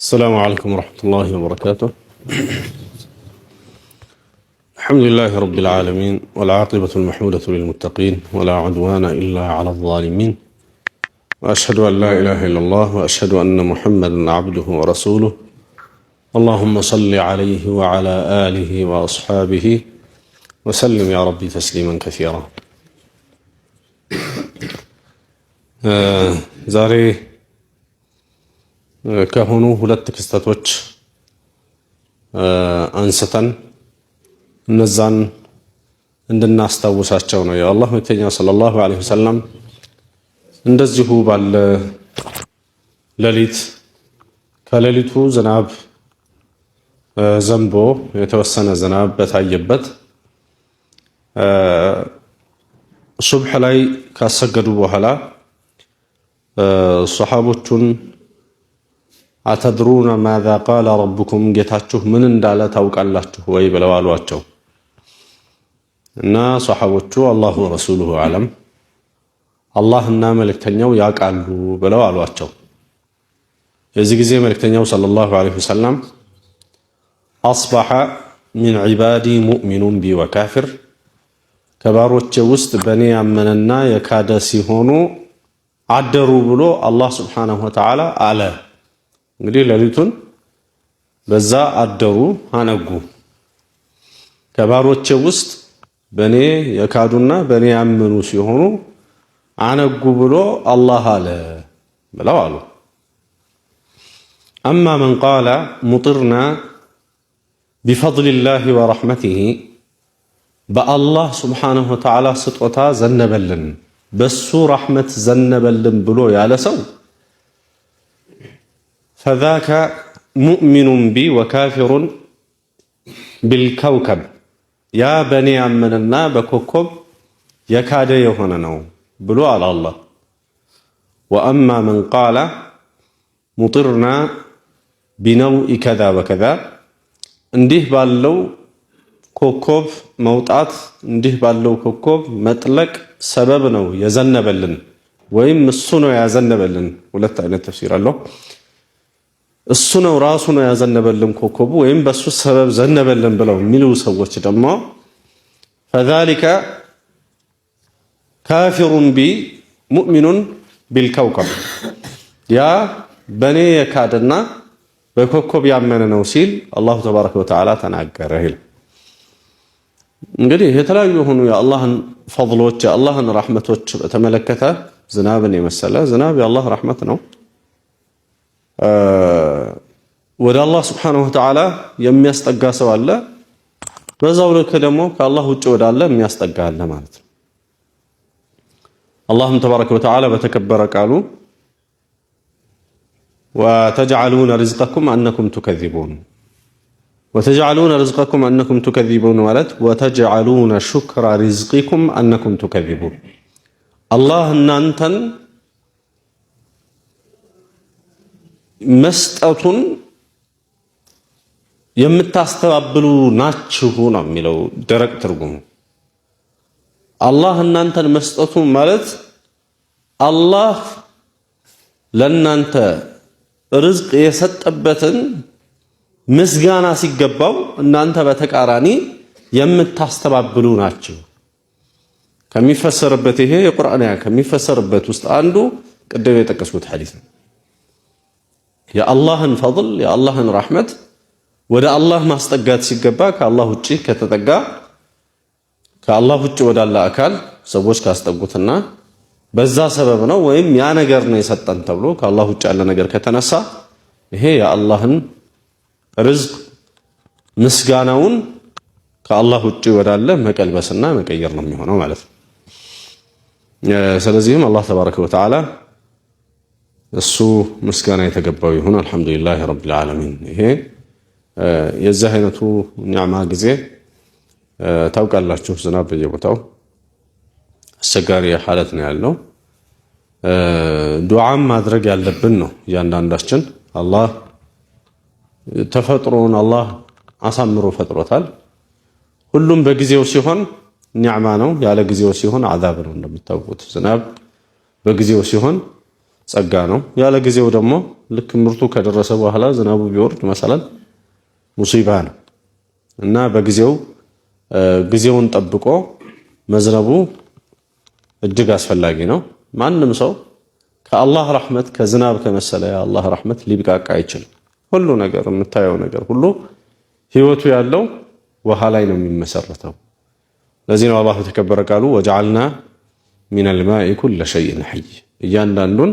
السلام عليكم ورحمة الله وبركاته. الحمد لله رب العالمين، والعاقبة المحمودة للمتقين، ولا عدوان إلا على الظالمين، وأشهد أن لا إله إلا الله، وأشهد أن محمدا عبده ورسوله. اللهم صل عليه وعلى آله وأصحابه وسلم يا ربي تسليما كثيرا. زاري ከሆኑ ሁለት ክስተቶች አንስተን እነዛን እንድናስታውሳቸው ነው የአላህ መልእክተኛ ሰለላሁ ዐለይሂ ወሰለም እንደዚሁ ባለ ሌሊት ከሌሊቱ ዝናብ ዘንቦ የተወሰነ ዝናብ በታየበት ሱብህ ላይ ካሰገዱ በኋላ ሱሐቦቹን አተድሩና ማዛ ቃለ ረብኩም ጌታችሁ ምን እንዳለ ታውቃላችሁ ወይ ብለው አሏቸው። እና ሱሐቦቹ አላሁ ወረሱሉሁ አለም አላህና መልእክተኛው ያውቃሉ ብለው አሏቸው። የዚህ ጊዜ መልእክተኛው ሰለላሁ ዐለይሂ ወሰለም አስበሐ ሚን ዒባዲ ሙእሚኑን ቢ ወካፊር ከባሮቼ ውስጥ በእኔ ያመነና የካደ ሲሆኑ አደሩ ብሎ አላህ ሱብሓነሁ ወተዓላ አለ። እንግዲህ ሌሊቱን በዛ አደሩ አነጉ። ከባሮቼ ውስጥ በኔ የካዱና በኔ ያመኑ ሲሆኑ አነጉ ብሎ አላህ አለ ብለው አሉ። አማ መን ቃለ ሙጢርና ቢፈድሊላሂ ወረሕመቲሂ በአላህ ሱብሓነሁ ወተዓላ ስጦታ ዘነበልን በሱ ረሕመት ዘነበልን ብሎ ያለ ሰው ፈዛከ ሙእሚኑን ቢ ወካፊሩን ቢልከውከብ ያ በኔ ያመነና በኮከብ የካደ የሆነ ነው ብሎ አለ አላህ። ወአማ መን ቃለ ሙጢርና ቢነውኢ ከዛ ወከዛ እንዲህ ባለው ኮከብ መውጣት እንዲህ ባለው ኮከብ መጥለቅ ሰበብ ነው የዘነበልን ወይም እሱ ነው ያዘነበልን። ሁለት አይነት ተፍሲር አለው። እሱ ነው ራሱ ነው ያዘነበልን ኮከቡ ወይም በሱ ሰበብ ዘነበልን ብለው የሚሉ ሰዎች ደግሞ ፈዛሊከ ካፊሩን ቢ ሙእሚኑን ቢልከውከብ ያ በኔ የካደና በኮከብ ያመነ ነው ሲል አላሁ ተባረከ ወተዓላ ተናገረ ይላል። እንግዲህ የተለያዩ የሆኑ የአላህን ፈድሎች የአላህን ረሕመቶች በተመለከተ ዝናብን የመሰለ ዝናብ የአላህ ረሕመት ነው። ወደ አላህ ሱብሓነሁ ወተዓላ የሚያስጠጋ ሰው አለ፣ በዛው ልክ ደግሞ ከአላህ ውጭ ወዳለ የሚያስጠጋ አለ ማለት ነው። አላህም ተባረከ ወተዓላ በተከበረ ቃሉ ወተጅዐሉነ ሪዝቀኩም አነኩም ቱከዚቡን ወተጅዐሉነ ሪዝቀኩም አነኩም ቱከዚቡን ማለት ወተጅዐሉነ ሹክረ ሪዝቂኩም አነኩም ቱከዚቡን አላህ እናንተን መስጠቱን የምታስተባብሉ ናችሁ ነው የሚለው ደረቅ ትርጉሙ። አላህ እናንተን መስጠቱ ማለት አላህ ለእናንተ ርዝቅ የሰጠበትን ምስጋና ሲገባው እናንተ በተቃራኒ የምታስተባብሉ ናችሁ። ከሚፈሰርበት ይሄ የቁርአን ከሚፈሰርበት ውስጥ አንዱ ቅድም የጠቀስኩት ሐዲስ ነው። የአላህን ፈድል የአላህን ረሕመት ወደ አላህ ማስጠጋት ሲገባ ከአላህ ውጪ ከተጠጋ ከአላህ ውጪ ወዳለ አካል ሰዎች ካስጠጉትና በዛ ሰበብ ነው ወይም ያ ነገር ነው የሰጠን ተብሎ ከአላህ ውጪ ያለ ነገር ከተነሳ ይሄ የአላህን ርዝቅ ምስጋናውን ከአላህ ውጪ ወዳለ መቀልበስና መቀየር ነው የሚሆነው ማለት ነው። ስለዚህም አላህ ተባረከ ወተዓላ እሱ ምስጋና የተገባው ይሁን። አልሐምዱሊላህ ረቢል ዓለሚን። ይሄ የዚህ አይነቱ ኒዕማ ጊዜ ታውቃላችሁ፣ ዝናብ በየቦታው አስቸጋሪ ሐለት ነው ያለው። ዱዓም ማድረግ ያለብን ነው እያንዳንዳችን። አላህ ተፈጥሮን አላህ አሳምሮ ፈጥሮታል። ሁሉም በጊዜው ሲሆን ኒዕማ ነው፣ ያለ ጊዜው ሲሆን አዛብ ነው። እንደምታውቁት ዝናብ በጊዜው ሲሆን ጸጋ ነው። ያለ ጊዜው ደግሞ ልክ ምርቱ ከደረሰ በኋላ ዝናቡ ቢወርድ መሰለን ሙሲባ ነው እና በጊዜው ጊዜውን ጠብቆ መዝነቡ እጅግ አስፈላጊ ነው። ማንም ሰው ከአላህ ረሕመት ከዝናብ ከመሰለ የአላህ ረሕመት ሊብቃቃ አይችልም። ሁሉ ነገር የምታየው ነገር ሁሉ ህይወቱ ያለው ውሃ ላይ ነው የሚመሰረተው። ለዚህ ነው አላህ የተከበረ ቃሉ ወጀዐልና ሚነል ማኢ ኩለ ሸይኢን ሐይ፣ እያንዳንዱን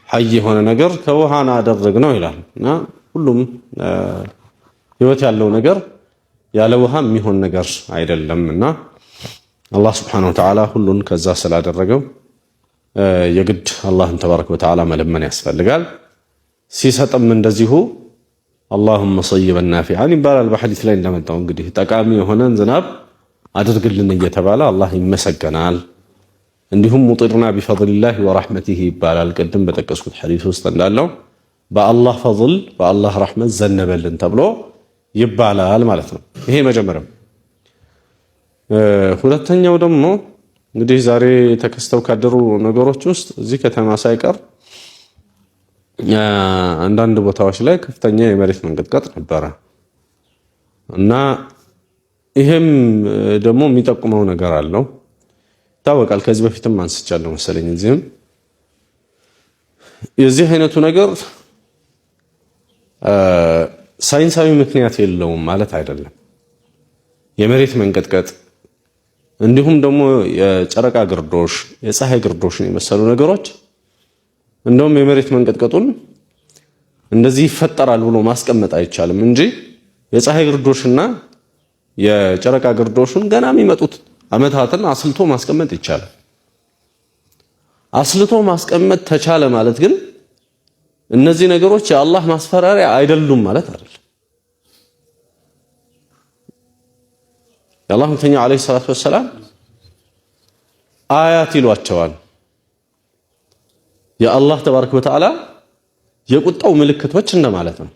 ሐይ የሆነ ነገር ከውሃን አደረግነው ይላል እና ሁሉም ህይወት ያለው ነገር ያለ ውሃ የሚሆን ነገር አይደለም እና አላህ ሱብሓነሁ ወተዓላ ሁሉን ከዛ ስላደረገው የግድ አላህን ተባረከ ወተዓላ መለመን ያስፈልጋል። ሲሰጥም እንደዚሁ አላሁመ ሰይበን ናፊዓን ይባላል። በሐዲስ ላይ እንደመጣው እንግዲህ ጠቃሚ የሆነን ዝናብ አድርግልን እየተባለ አላህ ይመሰገናል። እንዲሁም ሙጢርና ቢፈድሊላሂ ወረሕመቲሂ ይባላል። ቅድም በጠቀስኩት ሐዲስ ውስጥ እንዳለው በአላህ ፈضል በአላህ ረሕመት ዘነበልን ተብሎ ይባላል ማለት ነው። ይሄ መጀመሪያው። ሁለተኛው ደግሞ እንግዲህ ዛሬ ተከስተው ካደሩ ነገሮች ውስጥ እዚህ ከተማ ሳይቀር አንዳንድ ቦታዎች ላይ ከፍተኛ የመሬት መንቀጥቀጥ ነበረ እና ይሄም ደግሞ የሚጠቁመው ነገር አለው ይታወቃል። ከዚህ በፊትም አንስቻለሁ መሰለኝ። እዚህም የዚህ አይነቱ ነገር ሳይንሳዊ ምክንያት የለውም ማለት አይደለም። የመሬት መንቀጥቀጥ እንዲሁም ደግሞ የጨረቃ ግርዶሽ፣ የፀሐይ ግርዶሽን የመሰሉ ነገሮች እንደውም የመሬት መንቀጥቀጡን እንደዚህ ይፈጠራል ብሎ ማስቀመጥ አይቻልም እንጂ የፀሐይ ግርዶሽና የጨረቃ ግርዶሽን ገና የሚመጡት ዓመታትን አስልቶ ማስቀመጥ ይቻላል። አስልቶ ማስቀመጥ ተቻለ ማለት ግን እነዚህ ነገሮች የአላህ ማስፈራሪያ አይደሉም ማለት አይደለም። የአላህ መልእክተኛ ዓለይሂ ሰላቱ ወሰላም አያት ይሏቸዋል። የአላህ ተባረከ ወተዓላ የቁጣው ምልክቶች እንደማለት ነው።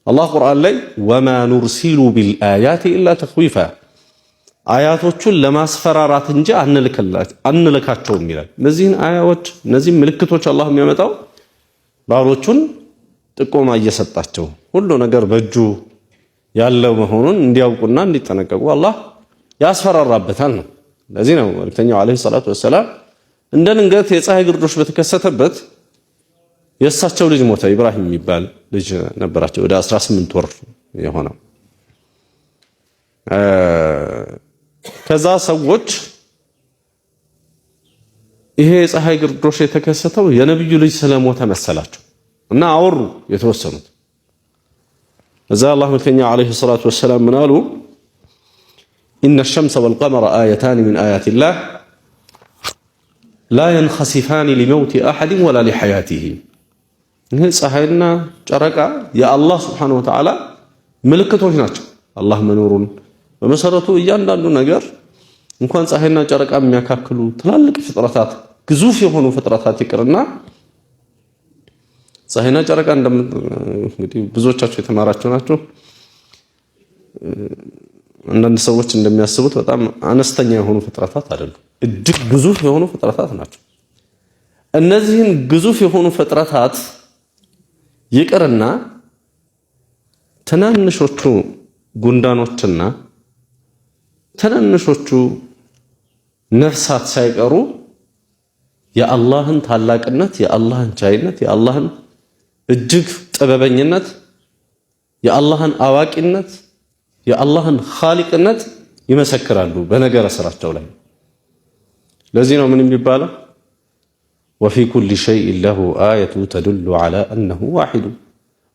አላህ ቁርአን ላይ ወማ ኑርሲሉ ቢልአያቲ ኢላ ተኽዊፋ፣ አያቶቹን ለማስፈራራት እንጂ አንልካቸውም ይላል። እነዚህን አያዎች እነዚህን ምልክቶች አላህ የሚያመጣው ባሮቹን ጥቆማ እየሰጣቸው ሁሉ ነገር በእጁ ያለው መሆኑን እንዲያውቁና እንዲጠነቀቁ አላህ ያስፈራራበታል ነው። ለዚህ ነው መልእክተኛው ዓለይሂ ሰላቱ ወሰላም እንደ ድንገት የፀሐይ ግርዶሽ በተከሰተበት የእሳቸው ልጅ ሞተ። ኢብራሂም የሚባል ልጅ ነበራቸው ወደ 18 ወር የሆነው። ከዛ ሰዎች ይሄ የፀሐይ ግርዶሽ የተከሰተው የነብዩ ልጅ ስለሞተ መሰላቸው እና አወሩ የተወሰኑት። እዛ አላህ መልእክተኛ ዓለይሂ ሰላቱ ወሰላም ምን አሉ? ኢነ ሸምሰ ወልቀመረ አየታን ሚን አያቲላህ ላ የንኸሲፋኒ ሊመውቲ አሐድን ወላ ሊሐያቲሂ። ይህ ፀሐይና ጨረቃ የአላህ ስብሓነሁ ወተዓላ ምልክቶች ናቸው፣ አላህ መኖሩን። በመሰረቱ እያንዳንዱ ነገር እንኳን ፀሐይና ጨረቃ የሚያካክሉ ትላልቅ ፍጥረታት ግዙፍ የሆኑ ፍጥረታት ይቅርና ፀሐይና ጨረቃ እንግዲህ ብዙዎቻችሁ የተማራችሁ ናቸው። አንዳንድ ሰዎች እንደሚያስቡት በጣም አነስተኛ የሆኑ ፍጥረታት አይደሉም፣ እጅግ ግዙፍ የሆኑ ፍጥረታት ናቸው። እነዚህን ግዙፍ የሆኑ ፍጥረታት ይቅርና ትናንሾቹ ጉንዳኖችና ትናንሾቹ ነፍሳት ሳይቀሩ የአላህን ታላቅነት፣ የአላህን ቻይነት፣ የአላህን እጅግ ጥበበኝነት፣ የአላህን አዋቂነት፣ የአላህን ኻሊቅነት ይመሰክራሉ በነገረ ስራቸው ላይ። ለዚህ ነው ምን የሚባለው ወፊ ኩሊ ሸይኢን ለሁ አየቱ ተዱሉ ዐላ አነሁ ዋሂዱ፣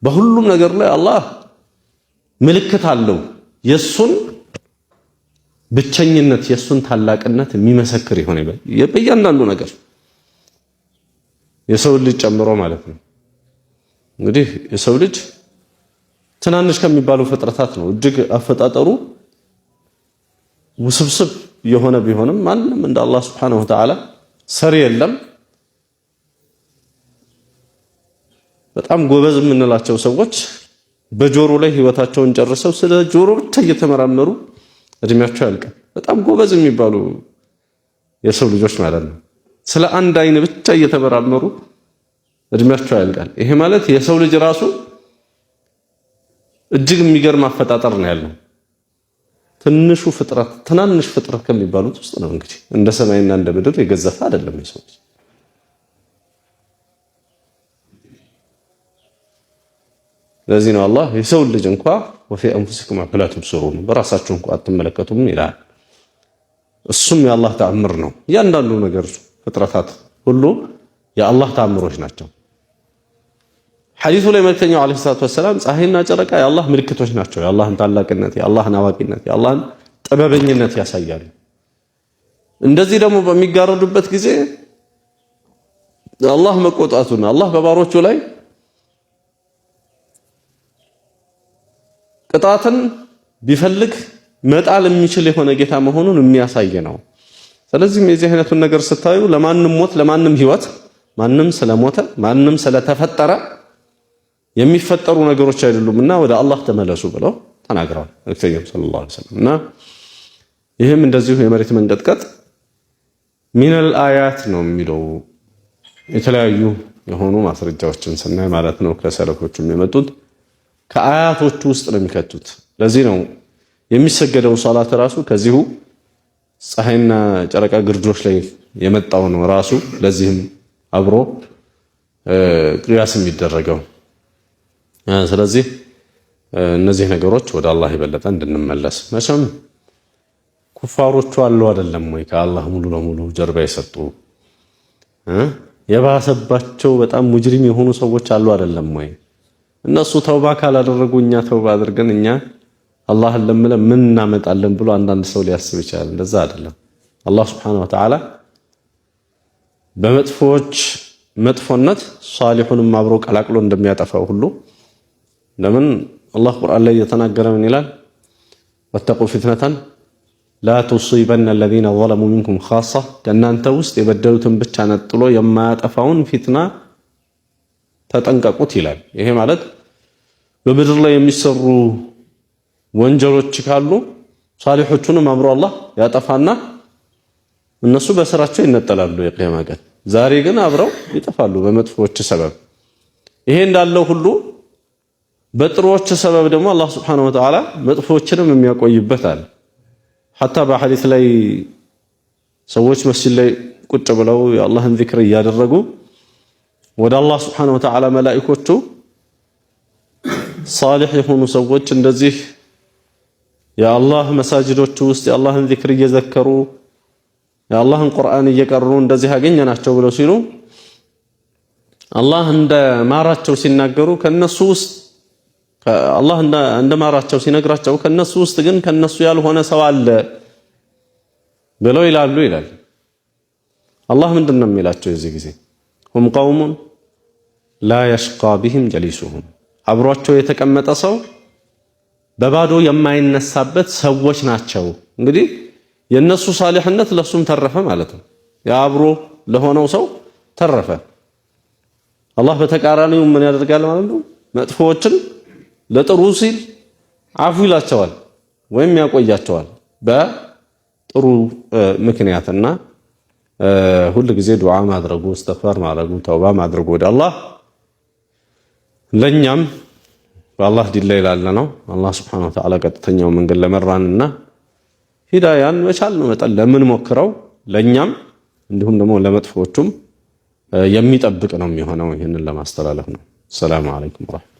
በሁሉም ነገር ላይ አላህ ምልክት አለው የሱን ብቸኝነት የሱን ታላቅነት የሚመሰክር ይሆን በእያንዳንዱ ነገር የሰው ልጅ ጨምሮ ማለት ነው። እንግዲህ የሰው ልጅ ትናንሽ ከሚባሉ ፍጥረታት ነው። እጅግ አፈጣጠሩ ውስብስብ የሆነ ቢሆንም ማንም እንደ አላህ ሱብሓነሁ ወተዓላ ሰሪ የለም። በጣም ጎበዝ የምንላቸው ሰዎች በጆሮ ላይ ህይወታቸውን ጨርሰው ስለ ጆሮ ብቻ እየተመራመሩ እድሜያቸው ያልቃል። በጣም ጎበዝ የሚባሉ የሰው ልጆች ማለት ነው። ስለ አንድ አይን ብቻ ብቻ እየተመራመሩ እድሜያቸው ያልቃል። ይሄ ማለት የሰው ልጅ ራሱ እጅግ የሚገርም አፈጣጠር ነው ያለው። ትንሹ ፍጥረት ትናንሽ ፍጥረት ከሚባሉት ውስጥ ነው። እንግዲህ እንደ ሰማይና እንደ ምድር የገዘፈ አይደለም የሰው ልጅ። ለዚህ ነው አላህ የሰው ልጅ እንኳን ወፊ አንፉሲኩም አፈላ ትብصሩን በራሳችሁ እንኳን አትመለከቱም ይላል። እሱም የአላህ ተአምር ነው። እያንዳንዱ ነገር ፍጥረታት ሁሉ የአላህ ተአምሮች ናቸው። ሐዲሱ ላይ መልእክተኛው ዓለይሂ ሰላቱ ወሰላም ፀሐይና ጨረቃ የአላህ ምልክቶች ናቸው። የአላህን ታላቅነት፣ የአላህን አዋቂነት፣ የአላህን ጥበበኝነት ያሳያሉ። እንደዚህ ደግሞ በሚጋረዱበት ጊዜ አላህ መቆጣቱን አላህ በባሮቹ ላይ ቅጣትን ቢፈልግ መጣል የሚችል የሆነ ጌታ መሆኑን የሚያሳይ ነው። ስለዚህም የዚህ አይነቱን ነገር ስታዩ ለማንም ሞት ለማንም ህይወት ማንም ስለሞተ ማንም ስለተፈጠረ የሚፈጠሩ ነገሮች አይደሉምና ወደ አላህ ተመለሱ ብለው ተናግረዋል ነብዩ ሰለላሁ ዐለይሂ ወሰለም። እና ይህም እንደዚሁ የመሬት መንቀጥቀጥ ሚነል አያት ነው የሚለው የተለያዩ የሆኑ ማስረጃዎችን ስናይ ማለት ነው። ከሰለፎቹም የመጡት ከአያቶቹ ውስጥ ነው የሚከቱት። ለዚህ ነው የሚሰገደው ሶላት ራሱ ከዚሁ ፀሐይና ጨረቃ ግርዶች ላይ የመጣው ነው ራሱ። ለዚህም አብሮ ቅያስ የሚደረገው። ስለዚህ እነዚህ ነገሮች ወደ አላህ የበለጠ እንድንመለስ መቼም ኩፋሮቹ አሉ አይደለም ወይ ከአላህ ሙሉ ለሙሉ ጀርባ የሰጡ የባሰባቸው በጣም ሙጅሪም የሆኑ ሰዎች አሉ አይደለም ወይ? እነሱ ተውባ ካላደረጉ እኛ ተውባ አድርገን እኛ አላህን ለምለም ምን እናመጣለን ብሎ አንዳንድ ሰው ሊያስብ ይችላል። እንደዛ አይደለም። አላህ Subhanahu Wa Ta'ala በመጥፎች መጥፎነት ሷሊሁንም አብሮ ቀላቅሎ እንደሚያጠፋው ሁሉ ለምን አላህ ቁርአን ላይ የተናገረ ምን ይላል? ወተቁ ፊትነተን ላ ቱሲበነ الذين ظلموا منكم خاصة ከእናንተ ውስጥ የበደሉትን ብቻ ነጥሎ የማያጠፋውን ፊትና ተጠንቀቁት ይላል። ይሄ ማለት በምድር ላይ የሚሰሩ ወንጀሎች ካሉ ሷሊሖቹንም አብሮ አላህ ያጠፋና እነሱ በስራቸው ይነጠላሉ የቂያማ ቀን። ዛሬ ግን አብረው ይጠፋሉ በመጥፎች ሰበብ። ይሄ እንዳለው ሁሉ በጥሩዎች ሰበብ ደግሞ አላህ Subhanahu Wa Ta'ala መጥፎችንም የሚያቆይበታል። ሐታ በሐዲስ ላይ ሰዎች መስጂድ ላይ ቁጭ ብለው የአላህን ዚክር እያደረጉ ወደ አላህ Subhanahu Wa Ta'ala መላእክቶቹ ሷሊህ የሆኑ ሰዎች እንደዚህ የአላህ መሳጅዶች ውስጥ የአላህን ዚክር እየዘከሩ የአላህን ቁርአን እየቀሩ እንደዚህ ያገኘናቸው ብለው ሲሉ አላህ እንደማራቸው ሲናገሩ ከነሱ ውስጥ አላህ እንደማራቸው ሲነግራቸው ከነሱ ውስጥ ግን ከነሱ ያልሆነ ሰው አለ ብለው ይላሉ ይላል። አላህ ምንድነው የሚላቸው የዚህ ጊዜ? ሁም ቀውሙን ላ የሽቃ ቢሂም ጀሊሱሁም አብሯቸው የተቀመጠ ሰው በባዶ የማይነሳበት ሰዎች ናቸው። እንግዲህ የነሱ ሷሊህነት ለሱም ተረፈ ማለት ነው። ያብሮ ለሆነው ሰው ተረፈ። አላህ በተቃራኒው ምን ያደርጋል ማለት ነው? መጥፎዎችን ለጥሩ ሲል አፉ ይላቸዋል ወይም ያቆያቸዋል በጥሩ ምክንያትና ሁሉ ጊዜ ዱዓ ማድረጉ እስትግፋር ማድረጉ ተውባ ማድረጉ ወደ አላህ ለኛም በአላህ ዲን ላይ ላለነው አላህ Subhanahu Wa Ta'ala ቀጥተኛው መንገድ ለመራንና ሂዳያን በቻልነው መጠን ለምን ሞክረው ለኛም እንዲሁም ደግሞ ለመጥፎቹም የሚጠብቅ ነው የሚሆነው። ይሄንን ለማስተላለፍ ነው። ሰላም አለይኩም ወራህመቱላህ